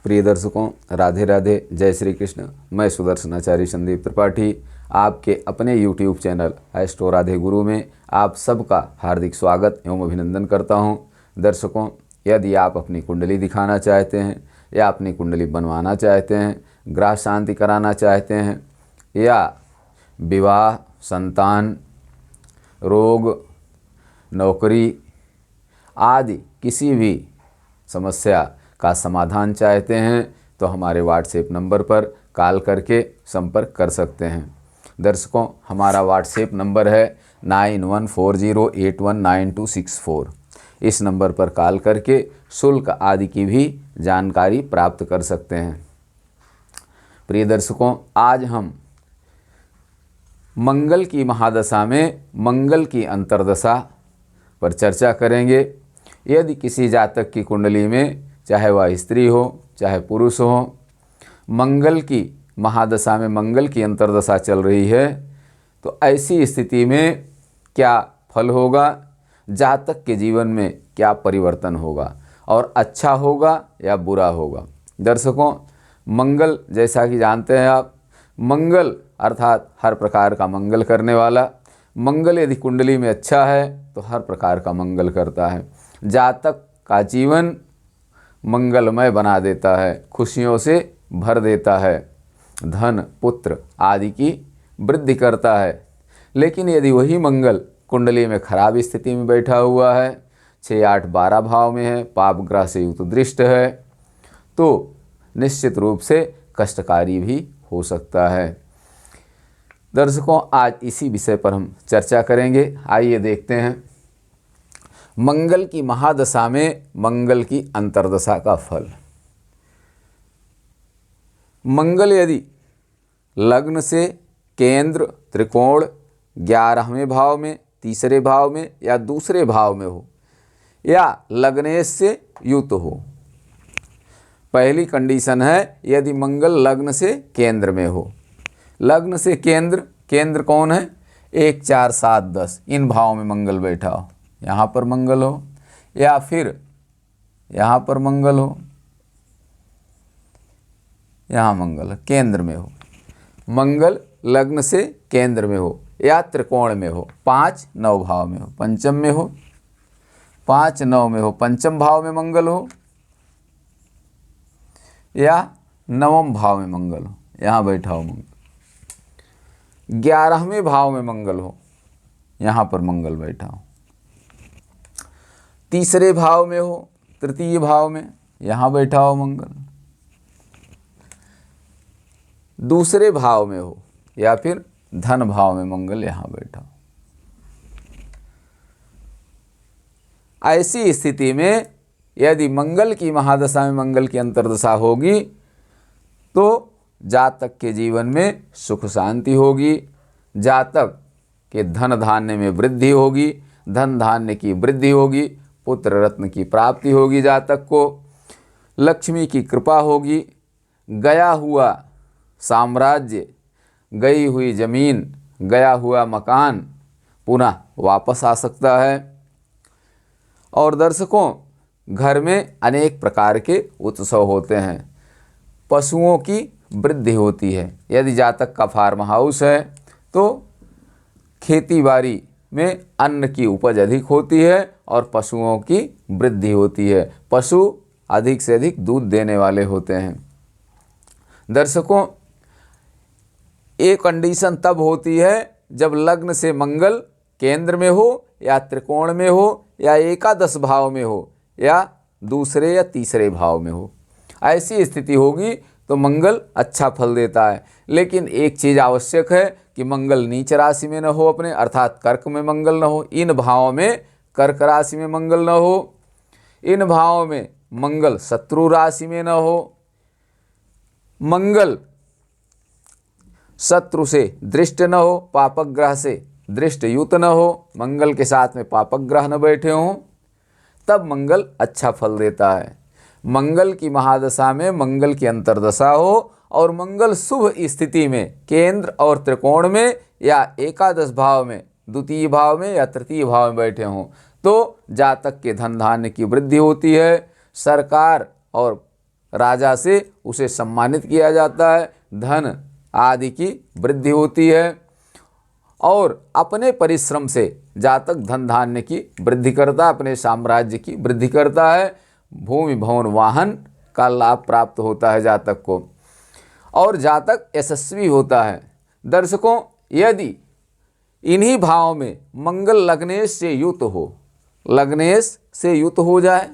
प्रिय दर्शकों, राधे राधे, जय श्री कृष्ण। मैं सुदर्शनाचार्य संदीप त्रिपाठी आपके अपने YouTube चैनल एस्ट्रो राधे गुरु में आप सबका हार्दिक स्वागत एवं अभिनंदन करता हूं। दर्शकों, यदि आप अपनी कुंडली दिखाना चाहते हैं या अपनी कुंडली बनवाना चाहते हैं, ग्रह शांति कराना चाहते हैं या विवाह, संतान, रोग, नौकरी आदि किसी भी समस्या का समाधान चाहते हैं तो हमारे व्हाट्सएप नंबर पर कॉल करके संपर्क कर सकते हैं। दर्शकों, हमारा व्हाट्सएप नंबर है 9140819264। इस नंबर पर कॉल करके शुल्क आदि की भी जानकारी प्राप्त कर सकते हैं। प्रिय दर्शकों, आज हम मंगल की महादशा में मंगल की अंतर्दशा पर चर्चा करेंगे। यदि किसी जातक की कुंडली में चाहे वह स्त्री हो चाहे पुरुष हो, मंगल की महादशा में मंगल की अंतर्दशा चल रही है तो ऐसी स्थिति में क्या फल होगा, जातक के जीवन में क्या परिवर्तन होगा और अच्छा होगा या बुरा होगा। दर्शकों, मंगल जैसा कि जानते हैं आप, मंगल अर्थात हर प्रकार का मंगल करने वाला। मंगल यदि कुंडली में अच्छा है तो हर प्रकार का मंगल करता है, जातक का जीवन मंगलमय बना देता है, खुशियों से भर देता है, धन पुत्र आदि की वृद्धि करता है। लेकिन यदि वही मंगल कुंडली में खराब स्थिति में बैठा हुआ है, 6, 8, 12 भाव में है, पाप ग्रह से युक्त दृष्ट है, तो निश्चित रूप से कष्टकारी भी हो सकता है। दर्शकों, आज इसी विषय पर हम चर्चा करेंगे। आइए देखते हैं मंगल की महादशा में मंगल की अंतर्दशा का फल। मंगल यदि लग्न से केंद्र, त्रिकोण, 11वें भाव में, तीसरे भाव में या दूसरे भाव में हो या लग्नेश से युत हो। पहली कंडीशन है यदि मंगल लग्न से केंद्र में हो। लग्न से केंद्र, केंद्र कौन है? 1, 4, 7, 10 इन भाव में मंगल बैठा हो, यहाँ पर मंगल हो या फिर यहाँ पर मंगल हो, यहाँ मंगल केंद्र में हो। मंगल लग्न से केंद्र में हो या त्रिकोण में हो, 5, 9 भाव में हो, पंचम में हो, 5, 9 में हो, पंचम भाव में मंगल हो या 9वें भाव में मंगल हो, यहाँ बैठा हो मंगल। 11वें भाव में मंगल हो, यहाँ पर मंगल बैठा हो। तीसरे भाव में हो, तृतीय भाव में, यहाँ बैठा हो मंगल। दूसरे भाव में हो या फिर धन भाव में मंगल यहाँ बैठा हो। ऐसी स्थिति में यदि मंगल की महादशा में मंगल की अंतर्दशा होगी तो जातक के जीवन में सुख शांति होगी, जातक के धन धान्य में वृद्धि होगी, धन धान्य की वृद्धि होगी, पुत्र रत्न की प्राप्ति होगी, जातक को लक्ष्मी की कृपा होगी, गया हुआ साम्राज्य, गई हुई जमीन, गया हुआ मकान पुनः वापस आ सकता है। और दर्शकों, घर में अनेक प्रकार के उत्सव होते हैं, पशुओं की वृद्धि होती है। यदि जातक का फार्म हाउस है तो खेती बाड़ी में अन्न की उपज अधिक होती है और पशुओं की वृद्धि होती है। पशु अधिक से अधिक दूध देने वाले होते हैं। दर्शकों, एक कंडीशन तब होती है जब लग्न से मंगल केंद्र में हो या त्रिकोण में हो या एकादश भाव में हो या दूसरे या तीसरे भाव में हो। ऐसी स्थिति होगी तो मंगल अच्छा फल देता है। लेकिन एक चीज़ आवश्यक है कि मंगल नीच राशि में न हो अपने, अर्थात कर्क में मंगल न हो। इन भावों में कर्क राशि में मंगल न हो, इन भावों में मंगल शत्रु राशि में न हो, मंगल शत्रु से दृष्ट न हो, पापक ग्रह से दृष्ट युत न हो, मंगल के साथ में पापक ग्रह न बैठे हों, तब मंगल अच्छा फल देता है। मंगल की महादशा में मंगल की अंतर्दशा हो और मंगल शुभ स्थिति में केंद्र और त्रिकोण में या एकादश भाव में, द्वितीय भाव में या तृतीय भाव में बैठे हों तो जातक के धन धान्य की वृद्धि होती है। सरकार और राजा से उसे सम्मानित किया जाता है, धन आदि की वृद्धि होती है और अपने परिश्रम से जातक धन धान्य की वृद्धि करता है, अपने साम्राज्य की वृद्धि करता है, भूमि भवन वाहन का लाभ प्राप्त होता है जातक को और जातक यशस्वी होता है। दर्शकों, यदि इन्हीं भाव में मंगल लग्नेश से युत हो, लग्नेश से युत हो जाए,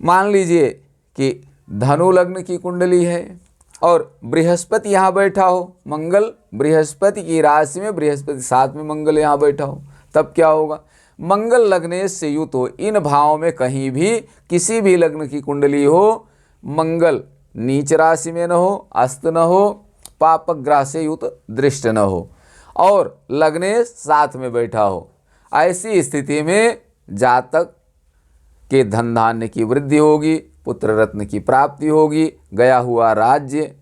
मान लीजिए कि धनु लग्न की कुंडली है और बृहस्पति यहाँ बैठा हो, मंगल बृहस्पति की राशि में, बृहस्पति साथ में मंगल यहाँ बैठा हो, तब क्या होगा? मंगल लग्नेश से युत हो, इन भावों में कहीं भी किसी भी लग्न की कुंडली हो, मंगल नीच राशि में न हो, अस्त न हो, पापक ग्रह से युत दृष्ट न हो और लग्नेश साथ में बैठा हो, ऐसी स्थिति में जातक के धन धान्य की वृद्धि होगी, पुत्र रत्न की प्राप्ति होगी, गया हुआ राज्य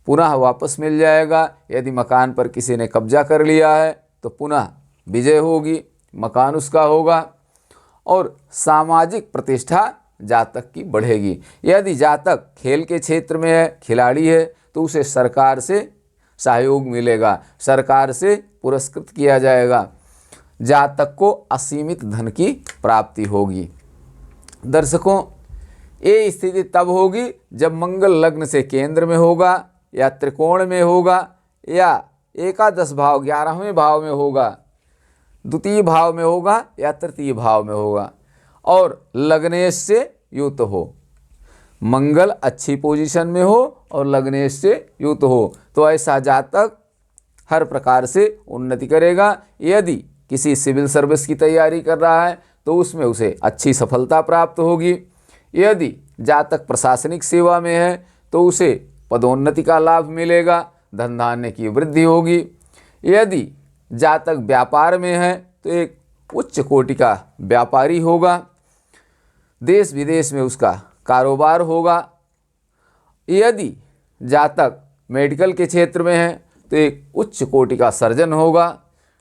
पुनः वापस मिल जाएगा। यदि मकान पर किसी ने कब्जा कर लिया है तो पुनः विजय होगी, मकान उसका होगा और सामाजिक प्रतिष्ठा जातक की बढ़ेगी। यदि जातक खेल के क्षेत्र में है, खिलाड़ी है, तो उसे सरकार से सहयोग मिलेगा, सरकार से पुरस्कृत किया जाएगा, जातक को असीमित धन की प्राप्ति होगी। दर्शकों, ये स्थिति तब होगी जब मंगल लग्न से केंद्र में होगा या त्रिकोण में होगा या एकादश भाव 11वें भाव में होगा, द्वितीय भाव में होगा या तृतीय भाव में होगा और लग्नेश से युत हो, मंगल अच्छी पोजीशन में हो और लग्नेश से युत हो, तो ऐसा जातक हर प्रकार से उन्नति करेगा। यदि किसी सिविल सर्विस की तैयारी कर रहा है तो उसमें उसे अच्छी सफलता प्राप्त होगी। यदि जातक प्रशासनिक सेवा में है तो उसे पदोन्नति का लाभ मिलेगा, धन धान्य की वृद्धि होगी। यदि जातक व्यापार में है तो एक उच्च कोटि का व्यापारी होगा, देश विदेश में उसका कारोबार होगा। यदि जातक मेडिकल के क्षेत्र में है तो एक उच्च कोटि का सर्जन होगा,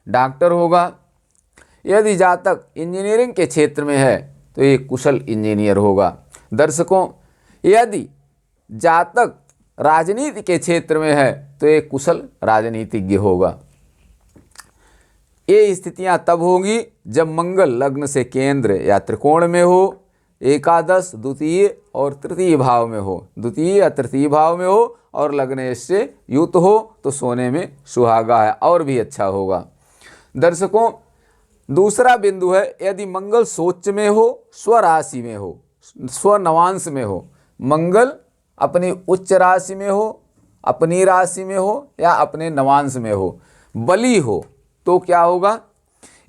डॉक्टर होगा। यदि जातक इंजीनियरिंग के क्षेत्र में है तो एक कुशल इंजीनियर होगा। दर्शकों, यदि जातक राजनीति के क्षेत्र में है तो एक कुशल राजनीतिज्ञ होगा। ये स्थितियां तब होंगी जब मंगल लग्न से केंद्र या त्रिकोण में हो, एकादश द्वितीय और तृतीय भाव में हो, द्वितीय या तृतीय भाव में हो और लग्नेश से युत हो तो सोने में सुहागा है और भी अच्छा होगा। दर्शकों, दूसरा बिंदु है, यदि मंगल सोच में हो, स्वराशि में हो, स्वनवांश में हो, मंगल अपनी उच्च राशि में हो, अपनी राशि में हो या अपने नवांश में हो, बली हो, तो क्या होगा?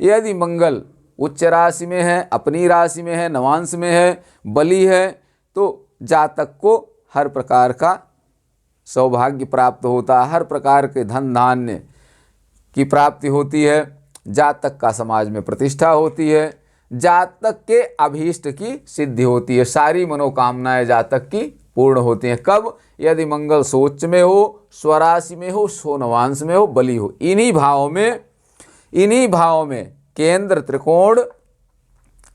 यदि मंगल उच्च राशि में है, अपनी राशि में है, नवांश में है, बली है, तो जातक को हर प्रकार का सौभाग्य प्राप्त होता है, हर प्रकार के धन धान्य की प्राप्ति होती है, जातक का समाज में प्रतिष्ठा होती है, जातक के अभीष्ट की सिद्धि होती है, सारी मनोकामनाएं जातक की पूर्ण होती हैं। कब? यदि मंगल सोच में हो, स्वराशि में हो, स्वनवांश में हो, बली हो। इन्हीं भावों में केंद्र त्रिकोण,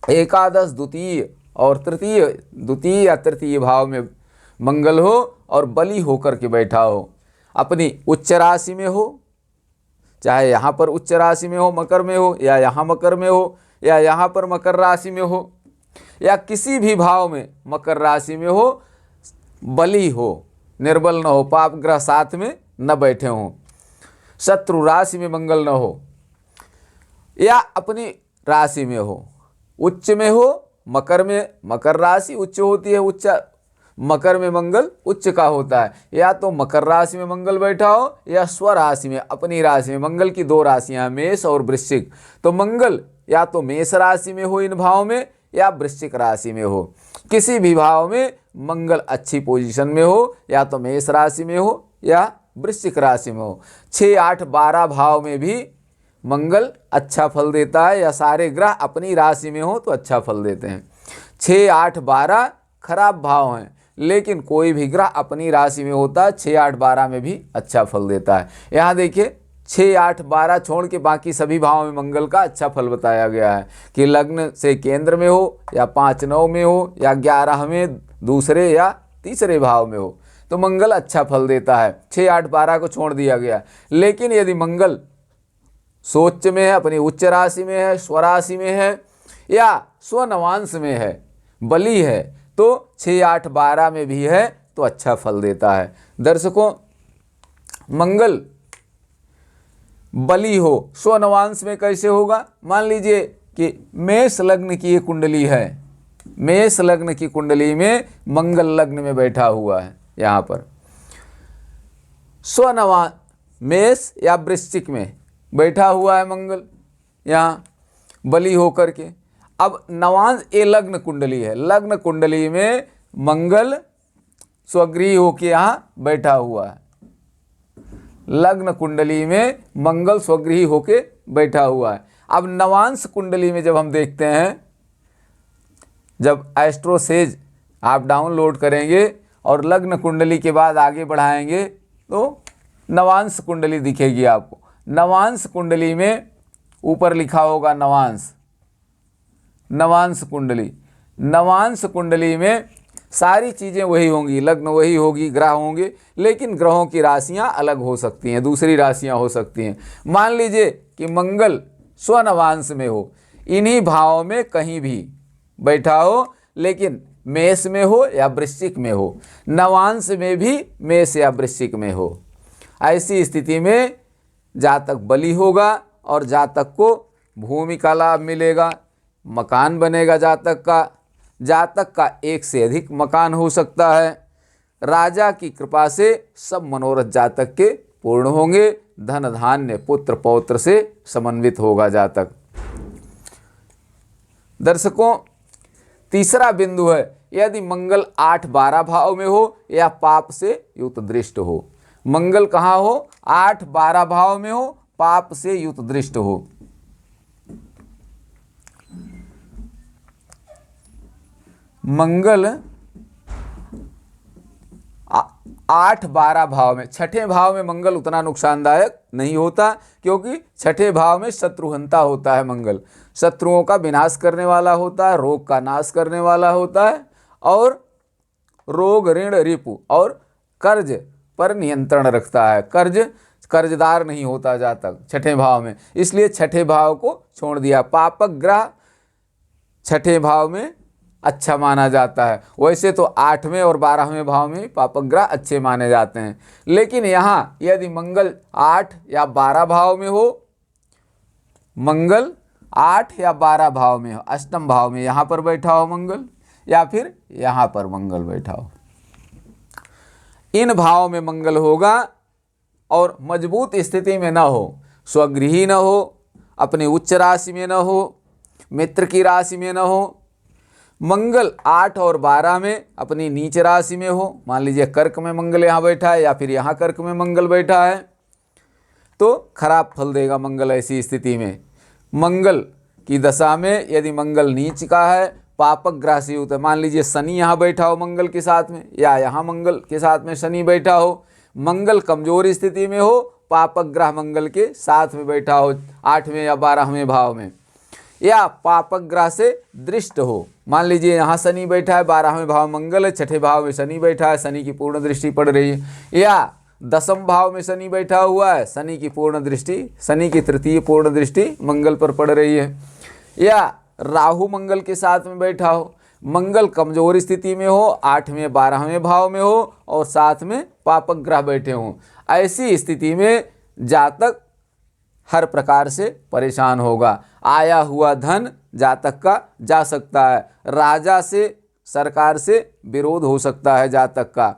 एकादश द्वितीय और तृतीय, द्वितीय या तृतीय भाव में मंगल हो और बली होकर के बैठा हो, अपनी उच्च राशि में हो, चाहे यहाँ पर उच्च राशि में हो, मकर में हो, या यहाँ मकर में हो, या यहाँ पर मकर राशि में हो, या किसी भी भाव में मकर राशि में हो, बली हो, निर्बल न हो, पाप ग्रह साथ में न बैठे हों, शत्रु राशि में मंगल न हो, या अपनी राशि में हो, उच्च में हो, मकर में, मकर राशि उच्च होती है, उच्च मकर में मंगल उच्च का होता है, या तो मकर राशि में मंगल बैठा हो या स्वराशि में, अपनी राशि में। मंगल की दो राशियां मेष और वृश्चिक, तो मंगल या तो मेष राशि में हो इन भाव में या वृश्चिक राशि में हो। किसी भी भाव में मंगल अच्छी पोजीशन में हो, या तो मेष राशि में हो या वृश्चिक राशि में हो। 6, 8, 12 भाव में भी मंगल अच्छा फल देता है, या सारे ग्रह अपनी राशि में हो तो अच्छा फल देते हैं। 6, 8, 12 खराब भाव हैं, लेकिन कोई भी ग्रह अपनी राशि में होता है 6, 8, 12 में भी अच्छा फल देता है। यहाँ देखिए 6, 8, 12 छोड़ के बाकी सभी भावों में मंगल का अच्छा फल बताया गया है कि लग्न से केंद्र में हो या 5, 9 में हो या 11वें दूसरे या तीसरे भाव में हो तो मंगल अच्छा फल देता है। 6, 8, 12 को छोड़ दिया गया। लेकिन यदि मंगल सोच में है, अपनी उच्च राशि में है, स्वराशि में है या स्वनवांश में है, बली है, तो 6, 8, 12 में भी है तो अच्छा फल देता है। दर्शकों, मंगल बली हो स्वनवांश में कैसे होगा? मान लीजिए कि मेष लग्न की ये कुंडली है, मेष लग्न की कुंडली में मंगल लग्न में बैठा हुआ है, यहाँ पर स्वनवांश मेष या वृश्चिक में बैठा हुआ है मंगल, यहाँ बली होकर के। अब नवांश ये लग्न कुंडली है, लग्न कुंडली में मंगल स्वगृही होके यहाँ बैठा हुआ है, लग्न कुंडली में मंगल स्वगृही होके बैठा हुआ है। अब नवांश कुंडली में जब हम देखते हैं, जब एस्ट्रोसेज आप डाउनलोड करेंगे और लग्न कुंडली के बाद आगे बढ़ाएंगे तो नवांश कुंडली दिखेगी आपको। नवांश कुंडली में ऊपर लिखा होगा नवांश, नवांश कुंडली। नवांश कुंडली में सारी चीज़ें वही होंगी, लग्न वही होगी, ग्रह होंगे, लेकिन ग्रहों की राशियां अलग हो सकती हैं, दूसरी राशियां हो सकती हैं। मान लीजिए कि मंगल स्वनवांश में हो, इन्हीं भावों में कहीं भी बैठा हो, लेकिन मेष में हो या वृश्चिक में हो, नवांश में भी मेष या वृश्चिक में हो, ऐसी स्थिति में जातक बली होगा और जातक को भूमि का लाभ मिलेगा, मकान बनेगा जातक का 1 से अधिक मकान हो सकता है। राजा की कृपा से सब मनोरथ जातक के पूर्ण होंगे, धन धान्य पुत्र पौत्र से समन्वित होगा जातक। दर्शकों, तीसरा बिंदु है यदि मंगल 8, 12 भाव में हो या पाप से युक्त दृष्ट हो। मंगल कहाँ हो? 8, 12 भाव में हो, पाप से युक्त दृष्ट हो। मंगल 8, 12 भाव में, छठे भाव में मंगल उतना नुकसानदायक नहीं होता, क्योंकि छठे भाव में शत्रुहंता होता है मंगल, शत्रुओं का विनाश करने वाला होता है, रोग का नाश करने वाला होता है, और रोग ऋण रिपु और कर्ज पर नियंत्रण रखता है। कर्जदार नहीं होता जातक छठे भाव में, इसलिए छठे भाव को छोड़ दिया। पापक ग्रह छठे भाव में अच्छा माना जाता है। वैसे तो 8वें और 12वें भाव में पापक ग्रह अच्छे माने जाते हैं, लेकिन यहाँ यदि मंगल 8 या 12 भाव में हो, मंगल 8 या 12 भाव में हो, अष्टम भाव में यहाँ पर बैठा हो मंगल, या फिर यहाँ पर मंगल बैठा हो, इन भाव में मंगल होगा और मजबूत स्थिति में न हो, स्वगृही न हो, अपने उच्च राशि में न हो, मित्र की राशि में न हो, मंगल 8 और 12 में अपनी नीच राशि में हो, मान लीजिए कर्क में मंगल यहाँ बैठा है या फिर यहाँ कर्क में मंगल बैठा है, तो खराब फल देगा मंगल ऐसी स्थिति में। मंगल की दशा में यदि मंगल नीच का है, पापक ग्रह से युक्त है, मान लीजिए शनि यहाँ बैठा हो मंगल के साथ में, या यहाँ मंगल के साथ में शनि बैठा हो, मंगल कमजोर स्थिति में हो, पापक ग्रह मंगल के साथ में बैठा हो 8वें या 12वें भाव में, या पापक ग्रह से दृष्ट हो, मान लीजिए यहाँ शनि बैठा है, 12वें भाव मंगल है, छठे भाव में शनि बैठा है, शनि की पूर्ण दृष्टि पड़ रही है, या 10वें भाव में शनि बैठा हुआ है, शनि की पूर्ण दृष्टि, शनि की तृतीय पूर्ण दृष्टि मंगल पर पड़ रही है, या राहु मंगल के साथ में बैठा हो, मंगल कमजोर स्थिति में हो, 8वें 12वें भाव में हो और साथ में पापक ग्रह बैठे हों, ऐसी स्थिति में जातक हर प्रकार से परेशान होगा। आया हुआ धन जातक का जा सकता है, राजा से सरकार से विरोध हो सकता है जातक का,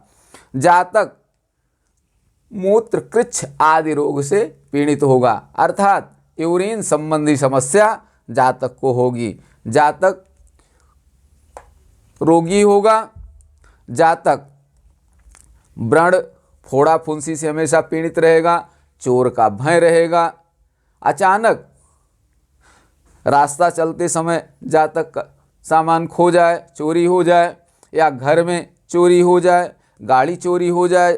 जातक मूत्र कृच्छ आदि रोग से पीड़ित होगा, अर्थात यूरिन संबंधी समस्या जातक को होगी, जातक रोगी होगा, जातक व्रण फोड़ा फुंसी से हमेशा पीड़ित रहेगा, चोर का भय रहेगा, अचानक रास्ता चलते समय जातक का सामान खो जाए, चोरी हो जाए, या घर में चोरी हो जाए, गाड़ी चोरी हो जाए,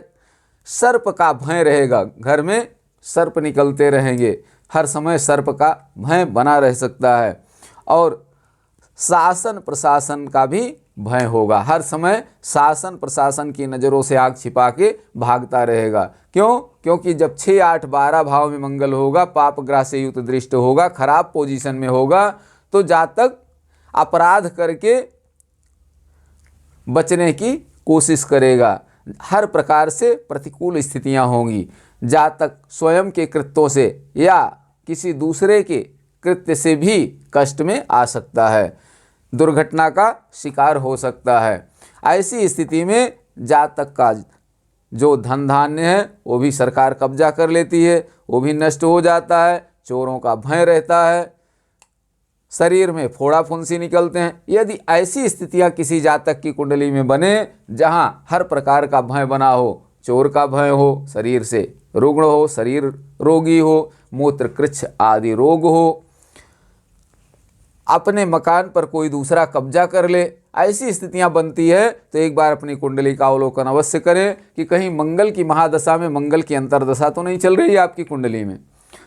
सर्प का भय रहेगा, घर में सर्प निकलते रहेंगे, हर समय सर्प का भय बना रह सकता है, और शासन प्रशासन का भी भय होगा। हर समय शासन प्रशासन की नज़रों से आग छिपा के भागता रहेगा। क्यों? क्योंकि जब 6, 8, 12 भाव में मंगल होगा, पाप ग्रह से युक्त दृष्ट होगा, खराब पोजीशन में होगा, तो जातक अपराध करके बचने की कोशिश करेगा। हर प्रकार से प्रतिकूल स्थितियां होंगी। जातक स्वयं के कृत्यों से या किसी दूसरे के कृत्य से भी कष्ट में आ सकता है, दुर्घटना का शिकार हो सकता है। ऐसी स्थिति में जातक का जो धन धान्य है वो भी सरकार कब्जा कर लेती है, वो भी नष्ट हो जाता है, चोरों का भय रहता है, शरीर में फोड़ा फुंसी निकलते हैं। यदि ऐसी स्थितियां किसी जातक की कुंडली में बने जहां हर प्रकार का भय बना हो, चोर का भय हो, शरीर से रुग्ण हो, शरीर रोगी हो, मूत्र कृच्छ आदि रोग हो, अपने मकान पर कोई दूसरा कब्जा कर ले, ऐसी स्थितियां बनती है, तो एक बार अपनी कुंडली का अवलोकन अवश्य करें कि कहीं मंगल की महादशा में मंगल की अंतर्दशा तो नहीं चल रही है आपकी कुंडली में।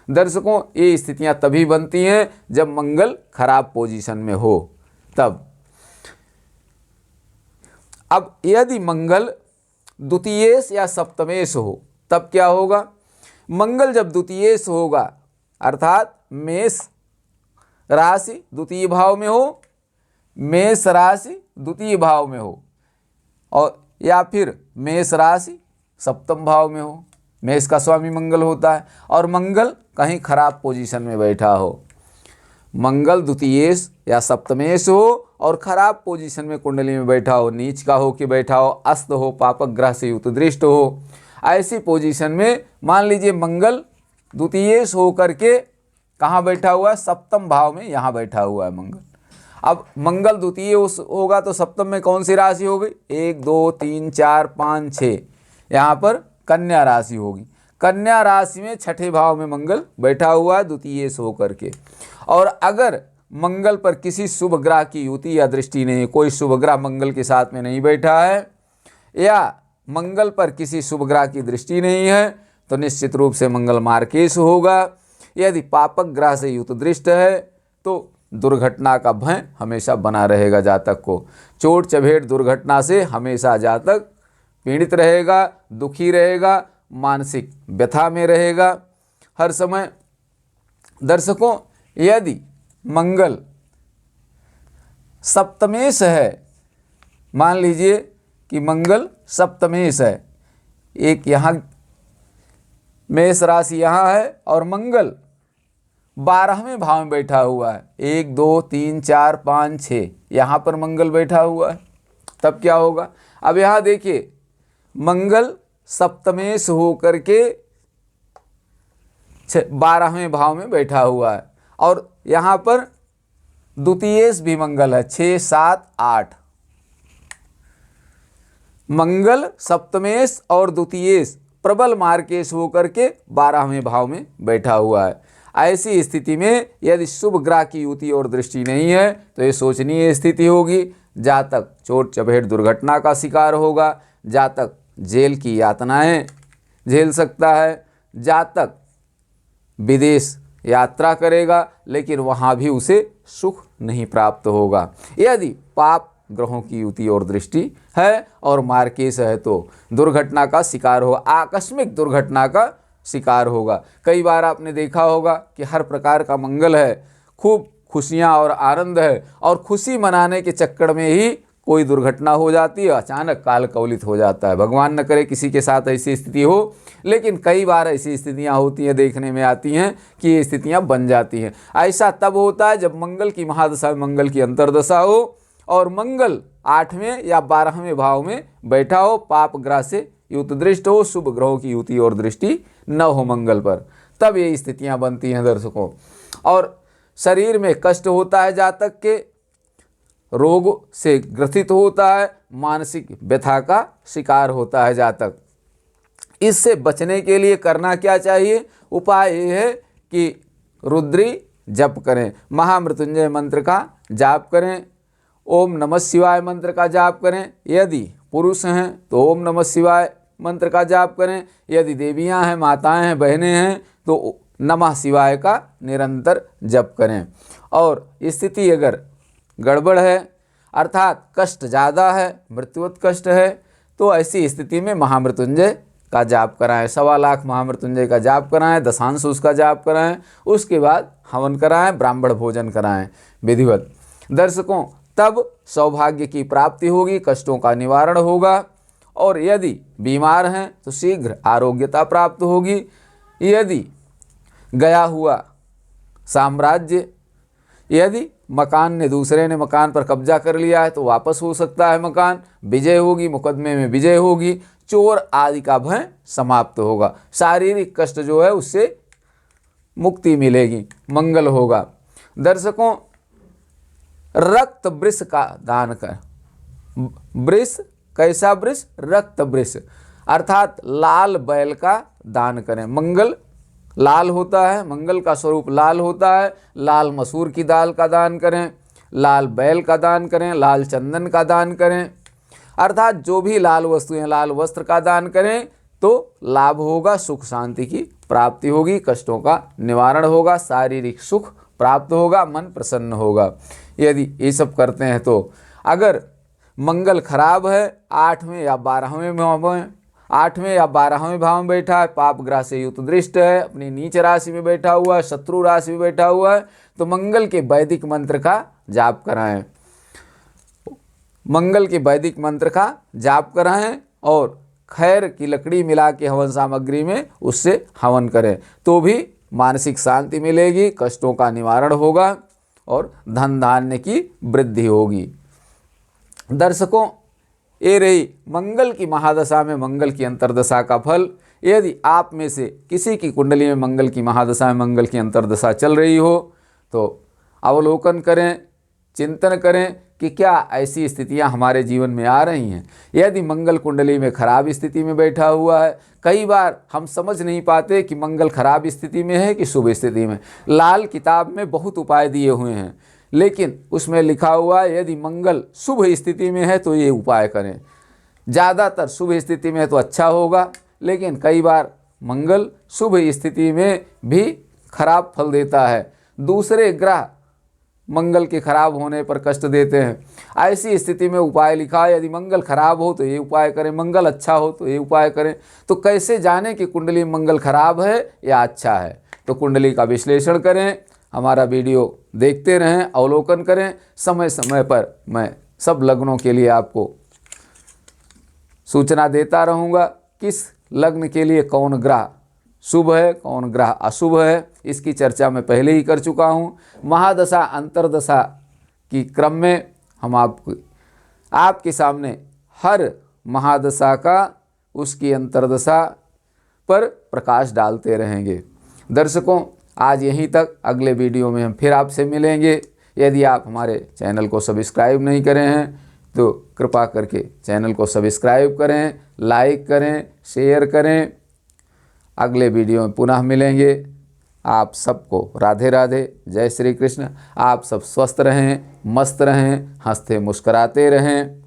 दर्शकों, ये स्थितियां तभी बनती हैं जब मंगल खराब पोजीशन में हो तब। अब यदि मंगल द्वितीयेश या सप्तमेश हो तब क्या होगा? मंगल जब द्वितीयेश होगा अर्थात मेष राशि द्वितीय भाव में हो, मेष राशि द्वितीय भाव में हो, और या फिर मेष राशि सप्तम भाव में हो, मेष का स्वामी मंगल होता है, और मंगल कहीं खराब पोजीशन में बैठा हो, मंगल द्वितीयेश या सप्तमेश हो और खराब पोजीशन में कुंडली में बैठा हो, नीच का हो कि बैठा हो, अस्त हो, पापक ग्रह से युक्त दृष्ट हो, ऐसी पोजीशन में मान लीजिए मंगल द्वितीयेश हो करके कहाँ बैठा हुआ है? सप्तम भाव में, यहाँ बैठा हुआ है मंगल। अब मंगल द्वितीय होगा तो सप्तम में कौन सी राशि हो गई? 1, 2, 3, 4, 5, 6, यहाँ पर कन्या राशि होगी। कन्या राशि में छठे भाव में मंगल बैठा हुआ है द्वितीयेश होकर के। और अगर मंगल पर किसी शुभ ग्रह की युति या दृष्टि नहीं, कोई शुभ ग्रह मंगल के साथ में नहीं बैठा है, या मंगल पर किसी शुभ ग्रह की दृष्टि नहीं है, तो निश्चित रूप से मंगल मार्केश होगा। यदि पापक ग्रह से युक्त दृष्ट है तो दुर्घटना का भय हमेशा बना रहेगा जातक को। चोट चभेट दुर्घटना से हमेशा जातक पीड़ित रहेगा, दुखी रहेगा, मानसिक व्यथा में रहेगा हर समय। दर्शकों, यदि मंगल सप्तमेश है, मान लीजिए कि मंगल सप्तमेश है, एक यहाँ मेष राशि यहाँ है और मंगल 12वें भाव में बैठा हुआ है, 1, 2, 3, 4, 5, 6, यहाँ पर मंगल बैठा हुआ है, तब क्या होगा? अब यहाँ देखिए, मंगल सप्तमेश होकर के 12वें भाव में बैठा हुआ है, और यहाँ पर द्वितीयेश भी मंगल है, 6, 7, 8, मंगल सप्तमेश और द्वितीयेश प्रबल मार्केश होकर के 12वें भाव में बैठा हुआ है। ऐसी स्थिति में यदि शुभ ग्रह की युति और दृष्टि नहीं है तो ये शोचनीय स्थिति होगी। जातक चोट चपेट दुर्घटना का शिकार होगा, जातक जेल की यातनाएं झेल सकता है, जातक विदेश यात्रा करेगा लेकिन वहाँ भी उसे सुख नहीं प्राप्त होगा। यदि पाप ग्रहों की युति और दृष्टि है और मार्केश है तो दुर्घटना का शिकार हो, आकस्मिक दुर्घटना का शिकार होगा। कई बार आपने देखा होगा कि हर प्रकार का मंगल है, खूब खुशियां और आनंद है, और खुशी मनाने के चक्कर में ही कोई दुर्घटना हो जाती है, अचानक काल कवलित हो जाता है। भगवान न करे किसी के साथ ऐसी स्थिति हो, लेकिन कई बार ऐसी स्थितियां होती हैं, देखने में आती हैं कि ये स्थितियां बन जाती हैं। ऐसा तब होता है जब मंगल की महादशा में मंगल की अंतर्दशा हो और मंगल 8वें या 12वें भाव में बैठा हो, पाप ग्रह से युक्त दृष्ट हो, शुभ ग्रहों की युति और दृष्टि न हो मंगल पर, तब ये स्थितियां बनती हैं दर्शकों। और शरीर में कष्ट होता है, जातक के रोग से ग्रसित होता है, मानसिक व्यथा का शिकार होता है जातक। इससे बचने के लिए करना क्या चाहिए? उपाय ये है कि रुद्री जप करें, महामृत्युंजय मंत्र का जाप करें, ओम नमः शिवाय मंत्र का जाप करें। यदि पुरुष हैं तो ओम नमः शिवाय मंत्र का जाप करें, यदि देवियां हैं, माताएं हैं, बहनें हैं तो नमः शिवाय का निरंतर जप करें। और स्थिति अगर गड़बड़ है, अर्थात कष्ट ज़्यादा है, मृत्युवत कष्ट है, तो ऐसी स्थिति में महामृत्युंजय का जाप कराएं। 1.25 लाख महामृत्युंजय का जाप कराएं, दशांश उसका जाप कराएं, उसके बाद हवन कराएं, ब्राह्मण भोजन कराएं विधिवत। दर्शकों, तब सौभाग्य की प्राप्ति होगी, कष्टों का निवारण होगा, और यदि बीमार हैं तो शीघ्र आरोग्यता प्राप्त होगी। यदि गया हुआ साम्राज्य, यदि मकान ने दूसरे ने मकान पर कब्जा कर लिया है तो वापस हो सकता है मकान, विजय होगी, मुकदमे में विजय होगी, चोर आदि का भय समाप्त होगा, शारीरिक कष्ट जो है उससे मुक्ति मिलेगी, मंगल होगा। दर्शकों, रक्त वृष का दान कर। वृष कैसा वृष? रक्त वृष, अर्थात लाल बैल का दान करें। मंगल लाल होता है, मंगल का स्वरूप लाल होता है। लाल मसूर की दाल का दान करें, लाल बैल का दान करें, लाल चंदन का दान करें, अर्थात जो भी लाल वस्तुएं, लाल वस्त्र का दान करें तो लाभ होगा, सुख शांति की प्राप्ति होगी, कष्टों का निवारण होगा, शारीरिक सुख प्राप्त होगा, मन प्रसन्न होगा। यदि ये सब करते हैं तो अगर मंगल खराब है, 8वें या 12वें भाव में, 8वें या 12वें भाव में बैठा है, पाप ग्रह से युक्त दृष्ट है, अपनी नीच राशि में बैठा हुआ है, शत्रु राशि में बैठा हुआ है, तो मंगल के वैदिक मंत्र का जाप कराएं। मंगल के वैदिक मंत्र का जाप कराएं और खैर की लकड़ी मिला के हवन सामग्री में उससे हवन करें, तो भी मानसिक शांति मिलेगी, कष्टों का निवारण होगा और धन धान्य की वृद्धि होगी। दर्शकों, ये रही मंगल की महादशा में मंगल की अंतर्दशा का फल। यदि आप में से किसी की कुंडली में मंगल की महादशा में मंगल की अंतर्दशा चल रही हो तो अवलोकन करें, चिंतन करें कि क्या ऐसी स्थितियां हमारे जीवन में आ रही हैं। यदि मंगल कुंडली में खराब स्थिति में बैठा हुआ है, कई बार हम समझ नहीं पाते कि मंगल खराब स्थिति में है कि शुभ स्थिति में। लाल किताब में बहुत उपाय दिए हुए हैं, लेकिन उसमें लिखा हुआ है यदि मंगल शुभ स्थिति में है तो ये उपाय करें। ज़्यादातर शुभ स्थिति में है तो अच्छा होगा, लेकिन कई बार मंगल शुभ स्थिति में भी खराब फल देता है। दूसरे ग्रह मंगल के खराब होने पर कष्ट देते हैं। ऐसी स्थिति में उपाय लिखा है, यदि मंगल खराब हो तो ये उपाय करें, मंगल अच्छा हो तो ये उपाय करें। तो कैसे जाने कि कुंडली में मंगल खराब है या अच्छा है? तो कुंडली का विश्लेषण करें, हमारा वीडियो देखते रहें, अवलोकन करें। समय समय पर मैं सब लग्नों के लिए आपको सूचना देता रहूँगा, किस लग्न के लिए कौन ग्रह शुभ है, कौन ग्रह अशुभ है, इसकी चर्चा मैं पहले ही कर चुका हूँ। महादशा अंतर्दशा की क्रम में हम आपके सामने हर महादशा का उसकी अंतर्दशा पर प्रकाश डालते रहेंगे। दर्शकों, आज यहीं तक, अगले वीडियो में हम फिर आपसे मिलेंगे। यदि आप हमारे चैनल को सब्सक्राइब नहीं करें हैं तो कृपा करके चैनल को सब्सक्राइब करें, लाइक करें, शेयर करें। अगले वीडियो में पुनः मिलेंगे। आप सबको राधे राधे, जय श्री कृष्ण। आप सब स्वस्थ रहें, मस्त रहें, हंसते मुस्कराते रहें।